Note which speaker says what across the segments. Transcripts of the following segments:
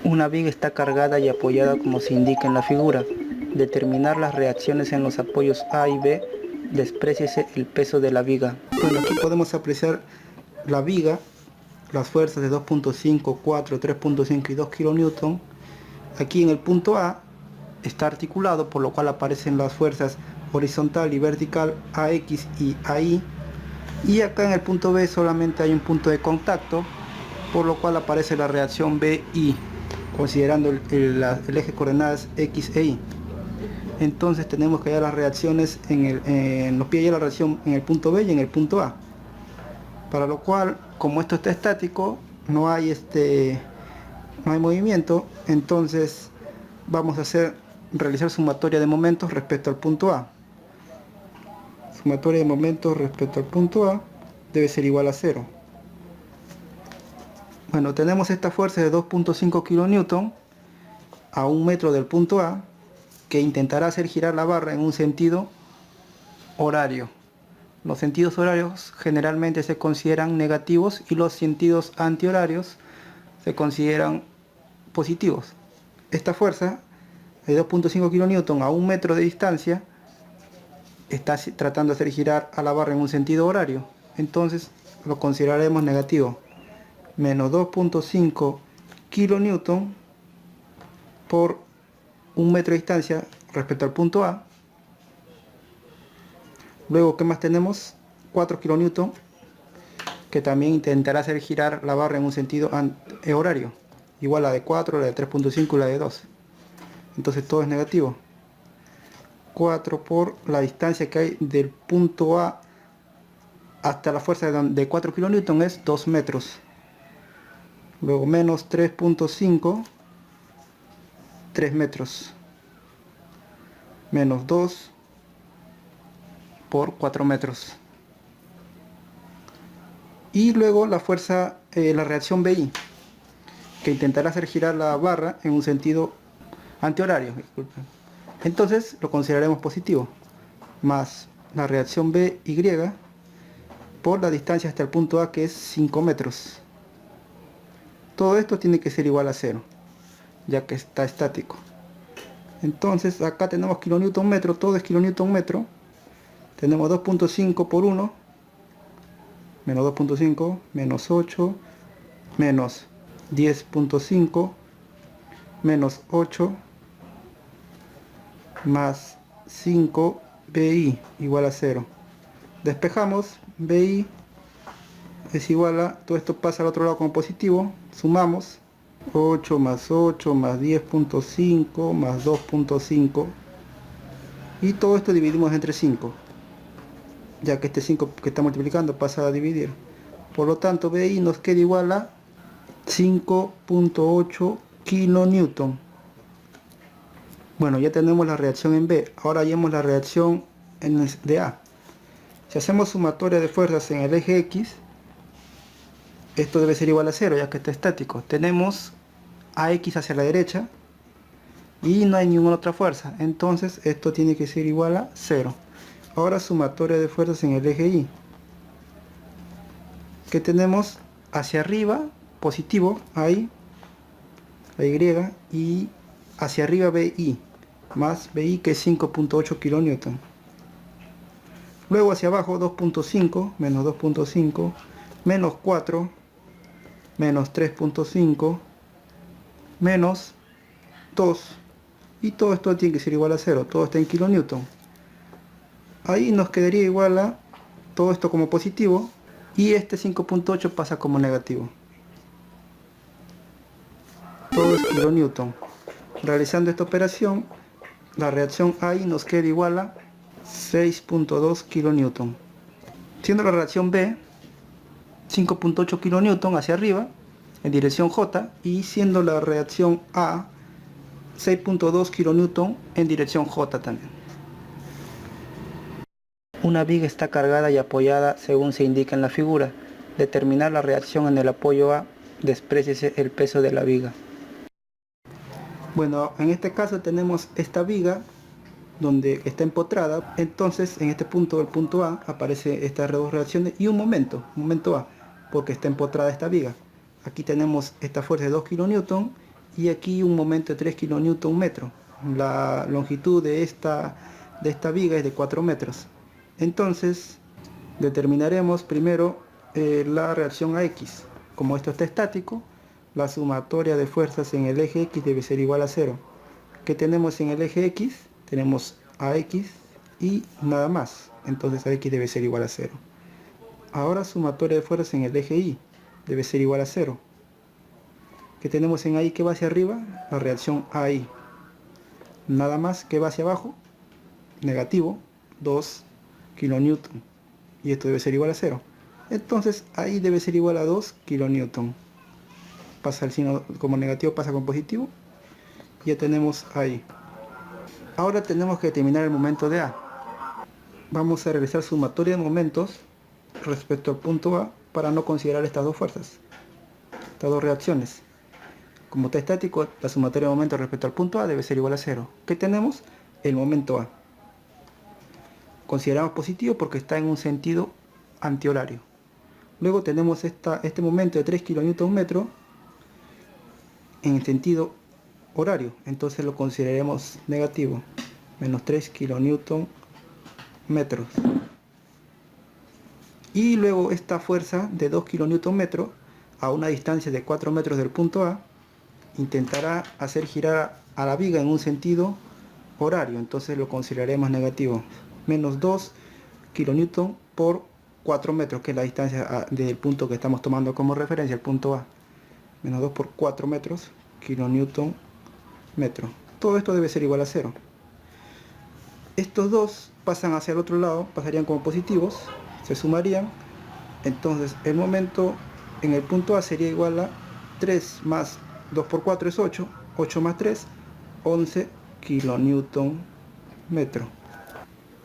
Speaker 1: Una viga está cargada y apoyada como se indica en la figura. Determinar las reacciones en los apoyos A y B. Despréciese el peso de la viga. Bueno, aquí podemos apreciar la viga, las fuerzas de 2.5, 4, 3.5 y 2 kN. Aquí en el punto A está articulado, por lo cual aparecen las fuerzas horizontal y vertical AX y AI. Y acá en el punto B solamente hay un punto de contacto, por lo cual aparece la reacción BI, considerando el eje de coordenadas X e Y. Entonces tenemos que hallar las reacciones nos pide hallar la reacción en el punto B y en el punto A. Para lo cual, como esto está estático, no hay movimiento, entonces vamos a realizar sumatoria de momentos respecto al punto A. Sumatoria de momentos respecto al punto A debe ser igual a 0. Bueno, tenemos esta fuerza de 2.5 kN a 1 metro del punto A, que intentará hacer girar la barra en un sentido horario. Los sentidos horarios generalmente se consideran negativos y los sentidos antihorarios se consideran positivos. Esta fuerza de 2.5 kN a 1 metro de distancia está tratando de hacer girar a la barra en un sentido horario, entonces lo consideraremos negativo. Menos 2.5 kN por 1 metro de distancia respecto al punto A. Luego, ¿qué más tenemos? 4 kN, que también intentará hacer girar la barra en un sentido horario, igual a la de 4, la de 3.5 y la de 2. Entonces todo es negativo. 4 por la distancia que hay del punto A hasta la fuerza de 4 kN es 2 metros. Luego menos 3.5, 3 metros. Menos 2 por 4 metros. Y luego la fuerza, la reacción BI, que intentará hacer girar la barra en un sentido antihorario. Disculpen. Entonces lo consideraremos positivo. Más la reacción BY por la distancia hasta el punto A, que es 5 metros. Todo esto tiene que ser igual a 0, ya que está estático. Entonces acá tenemos kilonewton metro, todo es kilonewton metro. Tenemos 2.5 por 1, menos 2.5, menos 8, menos 10.5, menos 8, más 5, BI igual a 0. Despejamos, BI es igual a, todo esto pasa al otro lado como positivo, sumamos 8 más 8 más 10.5 más 2.5, y todo esto dividimos entre 5, ya que este 5 que está multiplicando pasa a dividir. Por lo tanto, BI nos queda igual a 5.8 kN. Bueno, ya tenemos la reacción en B. Ahora hallemos la reacción de A. Si hacemos sumatoria de fuerzas en el eje X, esto debe ser igual a 0, ya que está estático. Tenemos AX hacia la derecha y no hay ninguna otra fuerza, entonces esto tiene que ser igual a 0. Ahora sumatoria de fuerzas en el eje Y, que tenemos hacia arriba positivo ahí, la Y, y hacia arriba BI, más BI, que es 5.8 kN. Luego hacia abajo 2.5, menos 2.5, menos 4, menos 3.5, menos 2, y todo esto tiene que ser igual a 0, todo está en kilonewton. Ahí nos quedaría igual a todo esto como positivo, y este 5.8 pasa como negativo. Todo es kilonewton. Realizando esta operación, la reacción ahí nos queda igual a 6.2 kN. Siendo la reacción B 5.8 kN hacia arriba en dirección J, y siendo la reacción A 6.2 kN en dirección J también. Una viga está cargada y apoyada según se indica en la figura. Determinar la reacción en el apoyo A. Despréciese el peso de la viga. Bueno, en este caso tenemos esta viga donde está empotrada. Entonces en este punto, el punto A, aparece estas dos reacciones y un momento A, porque está empotrada esta viga. Aquí tenemos esta fuerza de 2 kN y aquí un momento de 3 kilonewton metro. La longitud de esta viga es de 4 metros. Entonces determinaremos primero la reacción a X. Como esto está estático, la sumatoria de fuerzas en el eje X debe ser igual a 0. ¿Qué tenemos en el eje X? Tenemos AX y nada más. Entonces AX debe ser igual a 0. Ahora sumatoria de fuerzas en el eje Y debe ser igual a 0. ¿Qué tenemos en ahí que va hacia arriba? La reacción AI. Nada más que va hacia abajo, negativo, 2 kilonewton. Y esto debe ser igual a 0. Entonces ahí debe ser igual a 2 kilonewton. Pasa el signo como negativo, pasa con positivo. Ya tenemos ahí. Ahora tenemos que determinar el momento de A. Vamos a realizar sumatoria de momentos respecto al punto A para no considerar estas dos fuerzas, estas dos reacciones. Como está estático, la sumatoria de momentos respecto al punto A debe ser igual a 0. ¿Qué tenemos? El momento A. Consideramos positivo porque está en un sentido antihorario. Luego tenemos este momento de 3 kilonewton metro en sentido horario. Entonces lo consideraremos negativo. Menos 3 kilonewton metros. Y luego esta fuerza de 2 kilonewton metro a una distancia de 4 metros del punto A intentará hacer girar a la viga en un sentido horario, entonces lo consideraremos negativo. Menos 2 kilonewton por 4 metros, que es la distancia del punto que estamos tomando como referencia, el punto A. Menos 2 por 4 metros, kilonewton metro. Todo esto debe ser igual a 0. Estos dos pasan hacia el otro lado, pasarían como positivos, se sumarían. Entonces el momento en el punto A sería igual a 3 más 2 por 4 es 8, 8 más 3, 11 kilonewton metro.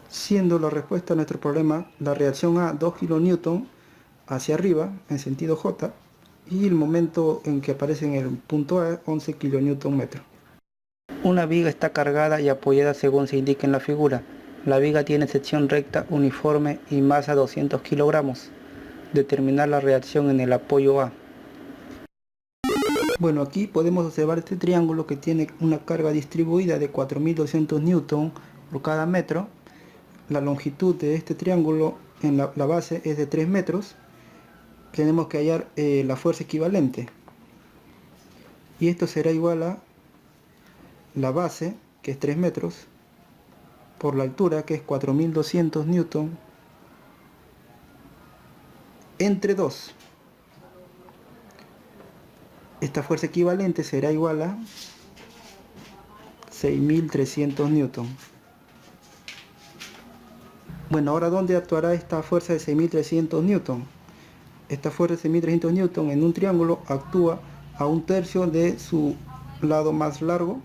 Speaker 1: Siendo la respuesta a nuestro problema la reacción A 2 kilonewton hacia arriba en sentido J y el momento en que aparece en el punto A 11 kilonewton metro. Una viga está cargada y apoyada según se indica en la figura. La viga tiene sección recta, uniforme y masa 200 kilogramos. Determinar la reacción en el apoyo A. Bueno, aquí podemos observar este triángulo que tiene una carga distribuida de 4200 newton por cada metro. La longitud de este triángulo en la base es de 3 metros. Tenemos que hallar la fuerza equivalente. Y esto será igual a la base, que es 3 metros, por la altura, que es 4200 newton, entre 2. Esta fuerza equivalente será igual a 6300 newton. Bueno, ahora ¿dónde actuará esta fuerza de 6300 newton? Esta fuerza de 6300 newton en un triángulo actúa a 1/3 de su lado más largo,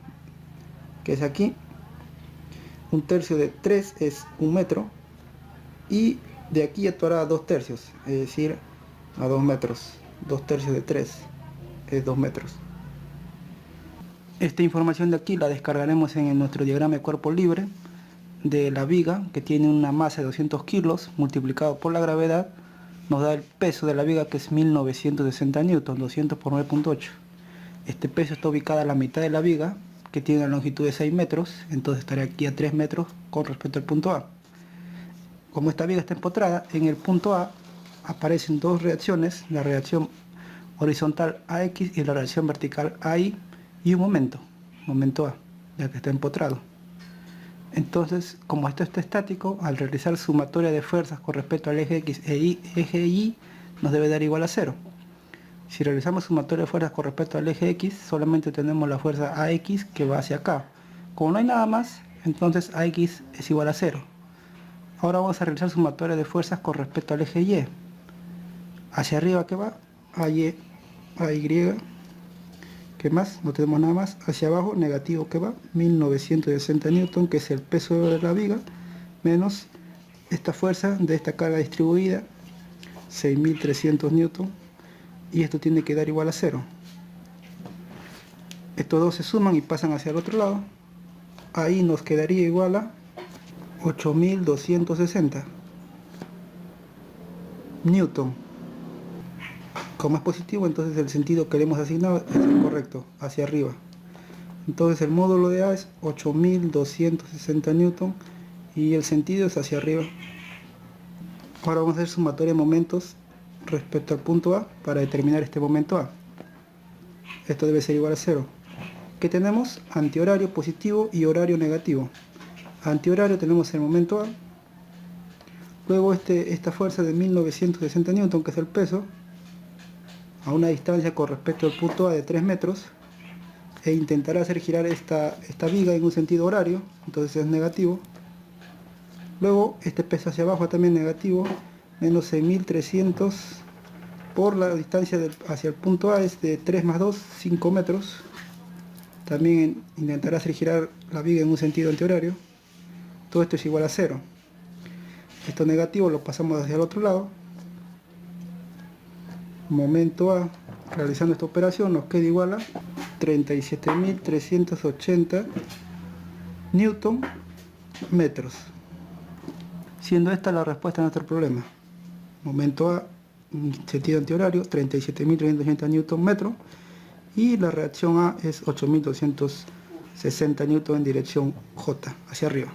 Speaker 1: que es aquí. 1/3 de 3 es 1 metro. Y de aquí actuará a 2/3, es decir, a 2 metros. 2/3 de 3 es 2 metros. Esta información de aquí la descargaremos en nuestro diagrama de cuerpo libre de la viga, que tiene una masa de 200 kilos multiplicado por la gravedad, nos da el peso de la viga, que es 1960 newton, 200 por 9.8. Este peso está ubicado a la mitad de la viga, que tiene una longitud de 6 metros, entonces estaré aquí a 3 metros con respecto al punto A. Como esta viga está empotrada, en el punto A aparecen dos reacciones, la reacción horizontal AX y la reacción vertical AI, y un momento A, ya que está empotrado. Entonces, como esto está estático, al realizar sumatoria de fuerzas con respecto al eje X e eje Y, nos debe dar igual a 0. Si realizamos sumatoria de fuerzas con respecto al eje X, solamente tenemos la fuerza AX que va hacia acá. Como no hay nada más, entonces AX es igual a 0. Ahora vamos a realizar sumatoria de fuerzas con respecto al eje Y. Hacia arriba, ¿qué va? AY, ¿qué más? No tenemos nada más. Hacia abajo, negativo, ¿qué va? 1960 newton, que es el peso de la viga, menos esta fuerza de esta carga distribuida, 6300 newton, y esto tiene que dar igual a 0. Estos dos se suman y pasan hacia el otro lado. Ahí nos quedaría igual a 8260 newton. Como es positivo, entonces el sentido que le hemos asignado es el correcto, hacia arriba. Entonces el módulo de A es 8260 newton y el sentido es hacia arriba. Ahora vamos a hacer sumatoria de momentos respecto al punto A para determinar este momento A. Esto debe ser igual a 0. ¿Qué tenemos? Antihorario positivo y horario negativo. Antihorario tenemos el momento A. Luego esta fuerza de 1960 newton, que es el peso, a una distancia con respecto al punto A de 3 metros, e intentará hacer girar esta viga en un sentido horario, entonces es negativo. Luego este peso hacia abajo también negativo, menos 6300 por la distancia hacia el punto A es de 3 más 2, 5 metros. También intentará hacer girar la viga en un sentido antihorario. Todo esto es igual a 0. Esto negativo lo pasamos hacia el otro lado. Momento A, realizando esta operación, nos queda igual a 37.380 newton metros. Siendo esta la respuesta a nuestro problema. Momento A, sentido antihorario, 37.380 newton metros. Y la reacción A es 8.260 newton en dirección J, hacia arriba.